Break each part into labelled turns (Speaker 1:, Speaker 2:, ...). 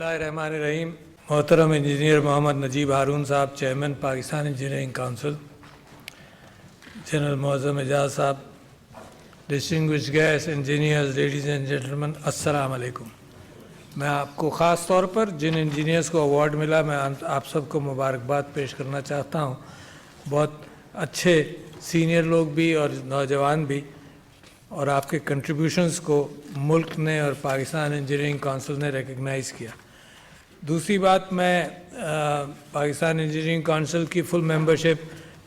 Speaker 1: रहीम। मोहतरम इंजीनियर मोहम्मद नजीब हारून साहब, chairman Pakistan engineering council, general Moazzam Ejaz साहब, distinguished guest, engineers, ladies and gentleman, अस्सलाम वालेकुम। मैं आपको ख़ास तौर पर जिन इंजीनियर्स को अवार्ड मिला, मैं आप सबको मुबारकबाद पेश करना चाहता हूँ। बहुत अच्छे सीनियर लोग भी और नौजवान भी, और आपके कंट्रीब्यूशंस को मुल्क ने और पाकिस्तान इंजीनियरिंग काउंसिल ने रिकग्नाइज़ किया। दूसरी बात, मैं पाकिस्तान इंजीनियरिंग काउंसिल की full membership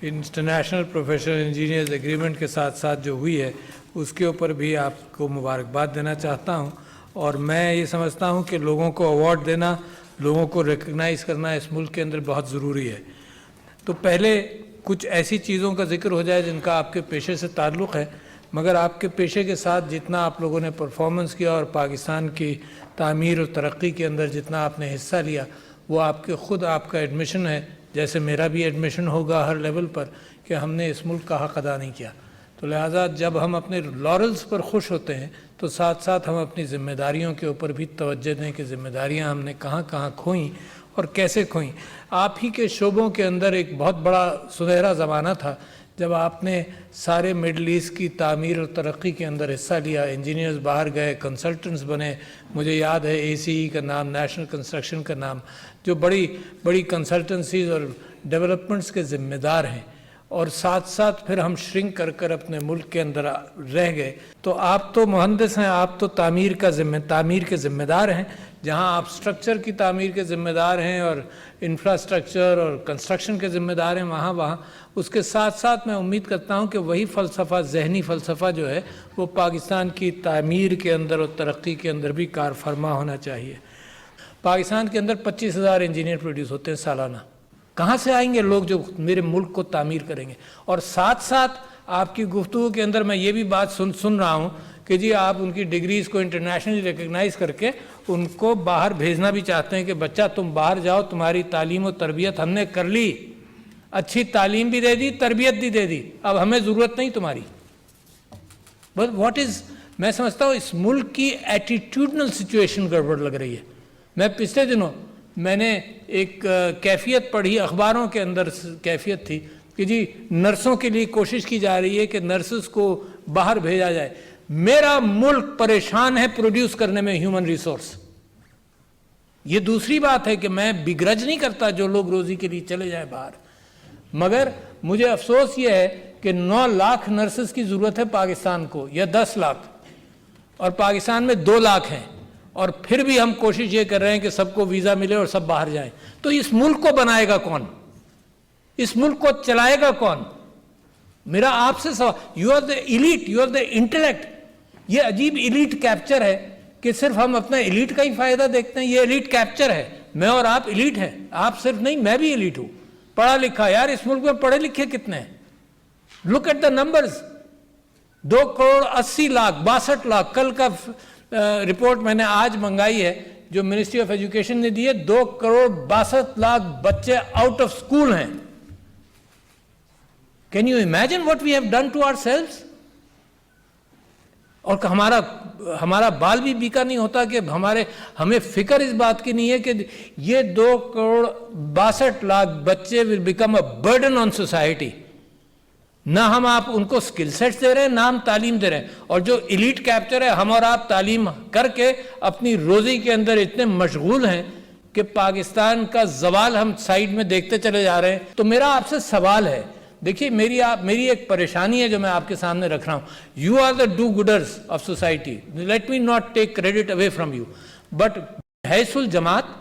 Speaker 1: international professional engineers agreement के साथ साथ जो हुई है, उसके ऊपर भी आपको मुबारकबाद देना चाहता हूं। और मैं ये समझता हूं कि लोगों को अवार्ड देना, लोगों को रिकग्नाइज़ करना इस मुल्क के अंदर बहुत ज़रूरी है। तो पहले कुछ ऐसी चीज़ों का जिक्र हो जाए जिनका आपके पेशे से ताल्लुक़ है, मगर आपके पेशे के साथ जितना आप लोगों ने परफॉर्मेंस किया और पाकिस्तान की तामीर और तरक्की के अंदर जितना आपने हिस्सा लिया, वो आपके ख़ुद आपका एडमिशन है, जैसे मेरा भी एडमिशन होगा हर लेवल पर कि हमने इस मुल्क का हक़ अदा नहीं किया। तो लिहाजा जब हम अपने लॉरल्स पर खुश होते हैं तो साथ साथ हम अपनी ज़िम्मेदारियों के ऊपर भी तवज्जो दें कि ज़िम्मेदारियाँ हमने कहाँ कहाँ खोईं और कैसे खोईं। आप ही के शोबों के अंदर एक बहुत बड़ा सुनहरा ज़माना था जब आपने सारे मिडल ईस्ट की तामीर और तरक्की के अंदर हिस्सा लिया। इंजीनियर्स बाहर गए, कंसल्टेंट्स बने। मुझे याद है ACE का नाम, नेशनल कंस्ट्रक्शन का नाम, जो बड़ी बड़ी कंसल्टेंसीज़ और डेवलपमेंट्स के ज़िम्मेदार हैं। और साथ साथ फिर हम श्रिंक कर कर अपने मुल्क के अंदर रह गए। तो आप तो मुहंदिस हैं, आप तो तामीर के ज़िम्मेदार हैं। जहां आप स्ट्रक्चर की तामीर के ज़िम्मेदार हैं और इंफ्रास्ट्रक्चर और कंस्ट्रक्शन के ज़िम्मेदार हैं, वहाँ उसके साथ साथ मैं उम्मीद करता हूँ कि वही फ़लसफ़ा, ज़हनी फ़लसफ़ा जो है वो पाकिस्तान की तामीर के अंदर और तरक्की के अंदर भी कार फरमा होना चाहिए। पाकिस्तान के अंदर 25,000 इंजीनियर प्रोड्यूस होते हैं सालाना। कहाँ से आएंगे लोग जो मेरे मुल्क को तामीर करेंगे? और साथ साथ आपकी गुफ्तगू के अंदर मैं ये भी बात सुन रहा हूँ कि जी आप उनकी डिग्रीज़ को इंटरनेशनली रिकग्नाइज़ करके उनको बाहर भेजना भी चाहते हैं कि बच्चा तुम बाहर जाओ, तुम्हारी तालीम और तरबियत हमने कर ली, अच्छी तालीम भी दे दी, तरबियत भी दे दी, अब हमें ज़रूरत नहीं तुम्हारी। बट व्हाट इज़, मैं समझता हूँ इस मुल्क की एटीट्यूडनल सिचुएशन गड़बड़ लग रही है। मैं पिछले दिनों मैंने एक कैफियत पढ़ी, अखबारों के अंदर कैफियत थी कि जी नर्सों के लिए कोशिश की जा रही है कि नर्सेस को बाहर भेजा जाए। मेरा मुल्क परेशान है प्रोड्यूस करने में ह्यूमन रिसोर्स। ये दूसरी बात है कि मैं बिग्रज नहीं करता जो लोग रोजी के लिए चले जाए बाहर, मगर मुझे अफसोस ये है कि 9 लाख नर्सेस की ज़रूरत है पाकिस्तान को, या 10 लाख, और पाकिस्तान में 2 लाख हैं। और फिर भी हम कोशिश ये कर रहे हैं कि सबको वीज़ा मिले और सब बाहर जाएं। तो इस मुल्क को बनाएगा कौन? इस मुल्क को चलाएगा कौन? मेरा आपसे सवाल, you are the elite, you are the intellect. ये अजीब इलीट कैप्चर है कि सिर्फ हम अपना इलीट का ही फ़ायदा देखते हैं। ये इलीट कैप्चर है। मैं और आप इलीट हैं, आप सिर्फ नहीं, मैं भी इलीट हूँ, पढ़ा लिखा। यार इस मुल्क में पढ़े लिखे कितने हैं? Look at the numbers. 2,80,00,000, 62 lakh. कल का रिपोर्ट मैंने आज मंगाई है जो मिनिस्ट्री ऑफ एजुकेशन ने दी है। 2,62,00,000 बच्चे आउट ऑफ स्कूल हैं। Can you imagine what we have done to ourselves? और हमारा बाल भी बीका नहीं होता कि हमें फिक्र इस बात की नहीं है कि ये 2,62,00,000 बच्चे will become a burden on society. ना हम आप उनको स्किल सेट्स दे रहे हैं, ना हम तालीम दे रहे हैं। और जो इलीट कैप्चर है, हम और आप तालीम करके अपनी रोजी के अंदर इतने मशगूल हैं कि पाकिस्तान का जवाल हम साइड में देखते चले जा रहे हैं। तो मेरा आपसे सवाल है, देखिए मेरी एक परेशानी है जो मैं आपके सामने रख रहा हूँ। You are the do gooders of society, let me not take credit away from you, but हैसुल जमात,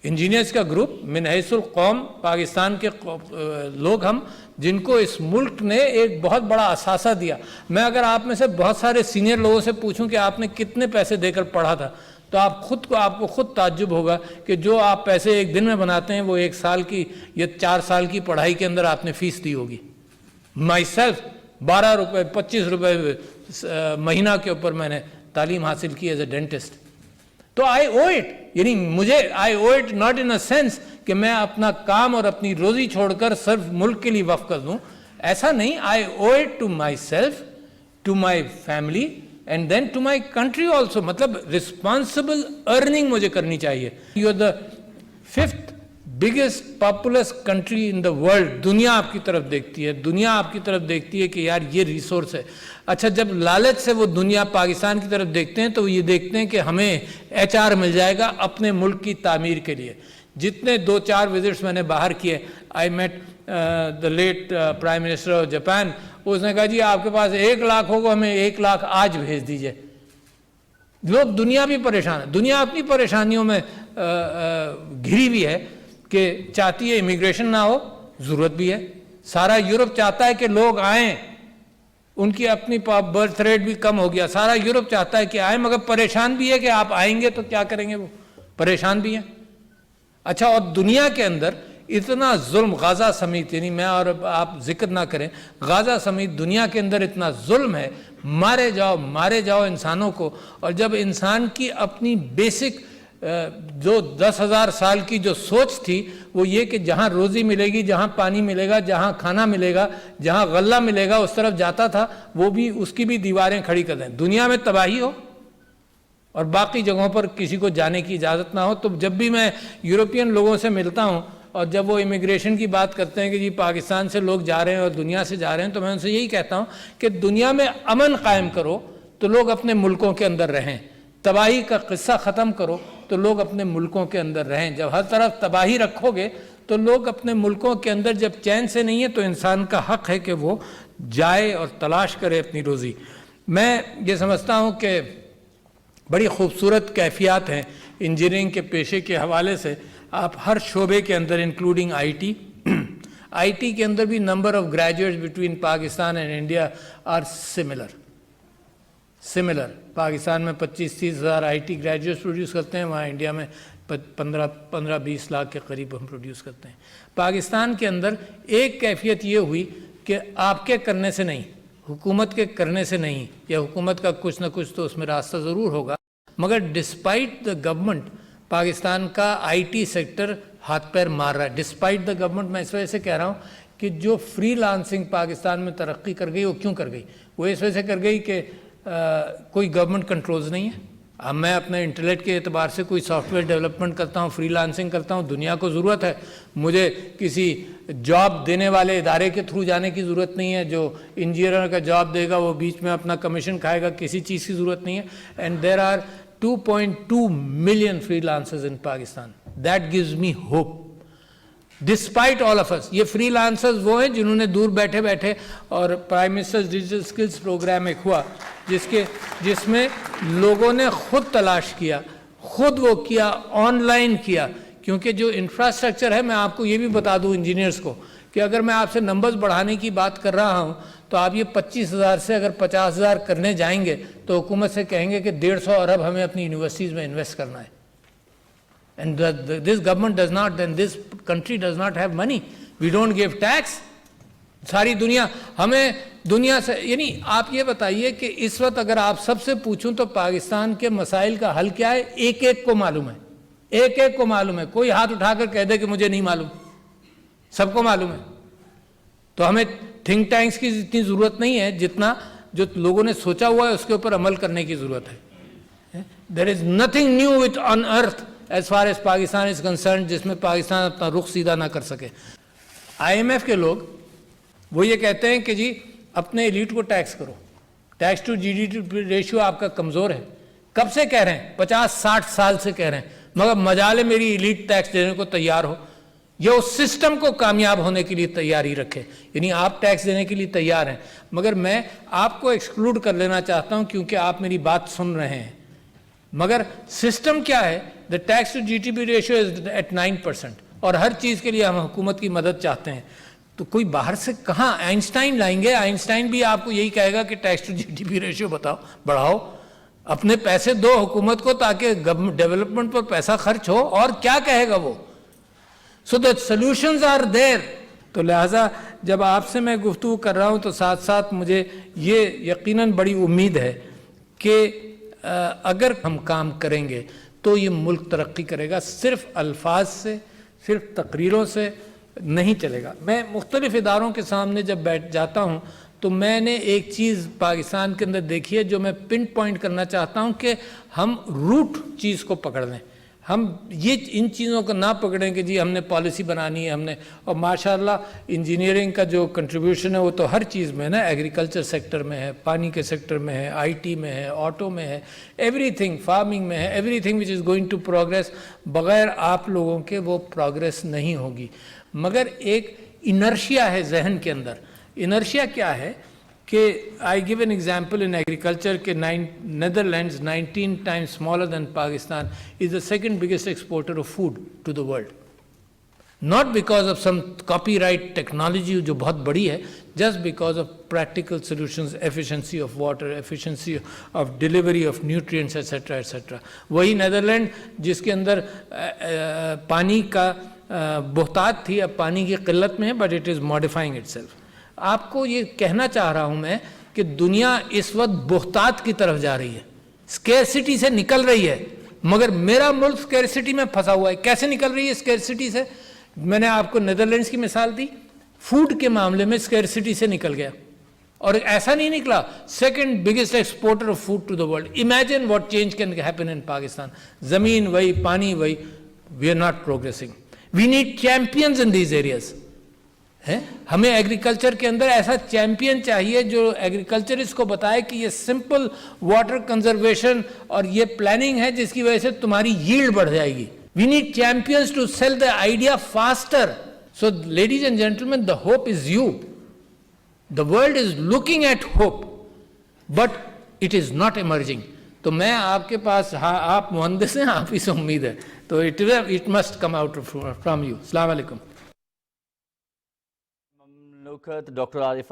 Speaker 1: इंजीनियर्स का ग्रुप, मिन हैसुल कौम, पाकिस्तान के लोग हम, जिनको इस मुल्क ने एक बहुत बड़ा असासा दिया। मैं अगर आप में से बहुत सारे सीनियर लोगों से पूछूं कि आपने कितने पैसे देकर पढ़ा था, तो आपको खुद ताज्जुब होगा कि जो आप पैसे एक दिन में बनाते हैं वो 1 साल की या 4 साल की पढ़ाई के अंदर आपने फीस दी होगी। माई सेल्फ 12 रुपये 25 रुपये महीना के ऊपर मैंने तालीम हासिल की एज ए डेंटिस्ट। तो आई ओ इट, यानी मुझे I owe it not in a sense कि मैं अपना काम और अपनी रोजी छोड़कर सिर्फ मुल्क के लिए वक्फ कर दूं, ऐसा नहीं। I owe it to myself, to my family, and then to my country also. मतलब responsible earning मुझे करनी चाहिए. You are the 5th biggest populous country in the world. दुनिया आपकी तरफ देखती है, दुनिया आपकी तरफ देखती है कि यार ये रिसोर्स है. अच्छा, जब लालच से वो दुनिया पाकिस्तान की तरफ देखते हैं तो ये देखते हैं कि हमें HR मिल जाएगा अपने मुल्क की तामीर के लिए. जितने 2-4 विजिट्स मैंने बाहर किए, I met the late prime minister of Japan. उसने कहा जी आपके पास 1 लाख होगा, हमें 1 लाख आज भेज दीजिए. लोग, दुनिया भी परेशान है, दुनिया अपनी परेशानियों में घिरी हुई है कि चाहती है इमिग्रेशन ना हो, ज़रूरत भी है. सारा यूरोप चाहता है कि लोग आएँ, उनकी अपनी बर्थ रेट भी कम हो गया. सारा यूरोप चाहता है कि आए, मगर परेशान भी है कि आप आएंगे तो क्या करेंगे, वो परेशान भी हैं. अच्छा, और दुनिया के अंदर इतना जुल्म, गाज़ा समेत, यानी मैं और आप जिक्र ना करें, गाज़ा समेत दुनिया के अंदर इतना जुल्म है, मारे जाओ इंसानों को. और जब इंसान की अपनी बेसिक जो 10,000 साल की जो सोच थी वो ये कि जहाँ रोज़ी मिलेगी, जहाँ पानी मिलेगा, जहाँ खाना मिलेगा, जहाँ गल्ला मिलेगा, उस तरफ जाता था, वो भी, उसकी भी दीवारें खड़ी कर दें. दुनिया में तबाही हो और बाकी जगहों पर किसी को जाने की इजाज़त ना हो. तो जब भी मैं यूरोपियन लोगों से मिलता हूँ और जब वो इमिग्रेशन की बात करते हैं कि जी पाकिस्तान से लोग जा रहे हैं और दुनिया से जा रहे हैं, तो मैं उनसे यही कहता हूँ कि दुनिया में अमन कायम करो तो लोग अपने मुल्कों के अंदर रहें. तबाही का किस्सा ख़त्म करो तो लोग अपने मुल्कों के अंदर रहें. जब हर तरफ तबाही रखोगे तो लोग अपने मुल्कों के अंदर जब चैन से नहीं है तो इंसान का हक़ है कि वो जाए और तलाश करे अपनी रोज़ी. मैं ये समझता हूँ कि बड़ी खूबसूरत कैफियत हैं इंजीनियरिंग के पेशे के हवाले से. आप हर शोबे के अंदर, इंक्लूडिंग IT के अंदर भी number of graduates between Pakistan and India are similar. Pakistan में 25-30 हज़ार IT ग्रेजुएट्स प्रोड्यूस करते हैं, वहाँ इंडिया में 15-20 लाख के करीब हम प्रोड्यूस करते हैं. पाकिस्तान के अंदर एक कैफियत ये हुई कि आपके करने से नहीं, हुकूमत के करने से नहीं, या हुकूमत का कुछ ना कुछ तो उसमें रास्ता ज़रूर होगा, मगर डिस्पाइट द गवर्नमेंट पाकिस्तान का IT सेक्टर हाथ पैर मार रहा है. डिस्पाइट द गवर्नमेंट मैं इस वजह से कह रहा हूँ कि जो फ्रीलांसिंग पाकिस्तान में तरक्की कर गई, वो क्यों कर गई? वो इस वजह से कर गई कि कोई गवर्नमेंट कंट्रोल्स नहीं है. अब मैं अपने इंटेलेक्ट के एतबार से कोई सॉफ्टवेयर डेवलपमेंट करता हूँ, फ्रीलांसिंग करता हूँ, दुनिया को ज़रूरत है, मुझे किसी जॉब देने वाले इदारे के थ्रू जाने की ज़रूरत नहीं है. जो इंजीनियर का जॉब देगा वो बीच में अपना कमीशन खाएगा, किसी चीज़ की ज़रूरत नहीं है. And there are 2.2 million freelancers in Pakistan. That gives me hope. Despite all of us, ये freelancers वो हैं जिन्होंने दूर बैठे बैठे, और prime ministers digital skills program एक हुआ जिसमें लोगों ने खुद तलाश किया, खुद वो किया, ऑनलाइन किया. क्योंकि जो इंफ्रास्ट्रक्चर है, मैं आपको ये भी बता दूं इंजीनियर्स को कि अगर मैं आपसे नंबर्स बढ़ाने की बात कर रहा हूँ तो आप ये 25,000 से अगर 50,000 करने जाएंगे तो हुकूमत से कहेंगे कि 150 अरब हमें अपनी यूनिवर्सिटीज़ में इन्वेस्ट करना है. And this government does not, and this country does not have money. We don't give tax. सारी दुनिया हमें, दुनिया से, यानी आप ये बताइए कि इस वक्त अगर आप सबसे पूछूं तो पाकिस्तान के मसाइल का हल क्या है, एक एक को मालूम है, एक एक को मालूम है. कोई हाथ उठाकर कह दे कि मुझे नहीं मालूम, सबको मालूम है. तो हमें थिंक टैंक्स की इतनी ज़रूरत नहीं है जितना जो लोगों ने सोचा हुआ है उसके ऊपर अमल करने की ज़रूरत है. There is nothing new with on earth as far as Pakistan is concern जिसमें पाकिस्तान अपना रुख सीधा ना कर सके. IMF के लोग वो ये कहते हैं कि जी अपने एलीट को टैक्स करो, टैक्स टू GDP रेशियो आपका कमज़ोर है. कब से कह रहे हैं? 50-60 साल से कह रहे हैं, मगर मजाल मेरी एलीट टैक्स देने को तैयार हो, ये उस सिस्टम को कामयाब होने के लिए तैयारी रखे. यानी आप टैक्स देने के लिए तैयार हैं, मगर मैं आपको एक्सक्लूड कर लेना चाहता हूं क्योंकि आप मेरी बात सुन रहे हैं. मगर सिस्टम क्या है? The tax to GDP ratio is at 9%, और हर चीज़ के लिए हम हुकूमत की मदद चाहते हैं. तो कोई बाहर से कहाँ आइंस्टाइन लाएंगे? आइंस्टाइन भी आपको यही कहेगा कि टैक्स टू GDP रेशियो बताओ, बढ़ाओ, अपने पैसे दो हुकूमत को ताकि डेवलपमेंट पर पैसा खर्च हो, और क्या कहेगा वो? So the solutions are there. तो लिहाजा जब आपसे मैं गुफ्तगू कर रहा हूँ तो साथ साथ मुझे ये यकीनन बड़ी उम्मीद है कि अगर हम काम करेंगे तो ये मुल्क तरक्की करेगा. सिर्फ अल्फाज से, सिर्फ तकरीरों से नहीं चलेगा. मैं मुख्तलिफ इदारों के सामने जब बैठ जाता हूँ تو میں نے ایک چیز پاکستان کے اندر دیکھی ہے جو میں پن پوائنٹ کرنا چاہتا ہوں کہ ہم روٹ چیز کو پکڑ لیں. ہم یہ ان چیزوں کو نہ پکڑیں کہ جی ہم نے پالیسی بنانی ہے ہم نے. اور ماشاءاللہ انجینئرنگ کا جو کنٹریبیوشن ہے وہ تو ہر چیز میں ہے نا, ایگریکلچر سیکٹر میں ہے, پانی کے سیکٹر میں ہے, آئی ٹی میں ہے, آٹو میں ہے, ایوری تھنگ, فارمنگ میں ہے, everything which is going to progress. بغیر آپ لوگوں کے وہ پروگریس نہیں ہوگی. مگر ایک انرشیا ہے ذہن کے اندر. انرشیا کیا ہے کہ I give an example in agriculture کہ Netherlands 19 times smaller than Pakistan is the second biggest exporter of food to the world. Not because of some copyright technology جو بہت بڑی ہے, just because of practical solutions, efficiency of water, efficiency of delivery of nutrients, etc. etc. وہی Netherland جس کے اندر پانی کا بہتات تھی, اب پانی کی قلت میں ہے, but it is modifying itself. آپ کو یہ کہنا چاہ رہا ہوں میں کہ دنیا اس وقت بہتات کی طرف جا رہی ہے, اسکیرسٹی سے نکل رہی ہے, مگر میرا ملک اسکیرسٹی میں پھنسا ہوا ہے. کیسے نکل رہی ہے اسکیرسٹی سے؟ میں نے آپ کو نیدرلینڈز کی مثال دی, فوڈ کے معاملے میں اسکیرسٹی سے نکل گیا, اور ایسا نہیں نکلا second biggest exporter of food to the world. Imagine what change can happen in Pakistan. زمین وہی, پانی وہی, we are not progressing. We need champions in these areas. ہمیں ایگریکلچر کے اندر ایسا چیمپئن چاہیے جو ایگریکلچرسٹ کو بتائے کہ یہ سمپل واٹر کنزرویشن اور یہ پلاننگ ہے جس کی وجہ سے تمہاری ییلڈ بڑھ جائے گی. We need champions to sell the idea faster. So ladies and gentlemen, the hope is you. The world is looking at hope but it is not emerging. تو میں آپ کے پاس, ہاں آپ مہندس ہیں, آپ ہی سے امید ہے, تو it must come out from you. السلام علیکم.
Speaker 2: ڈاکٹر عارف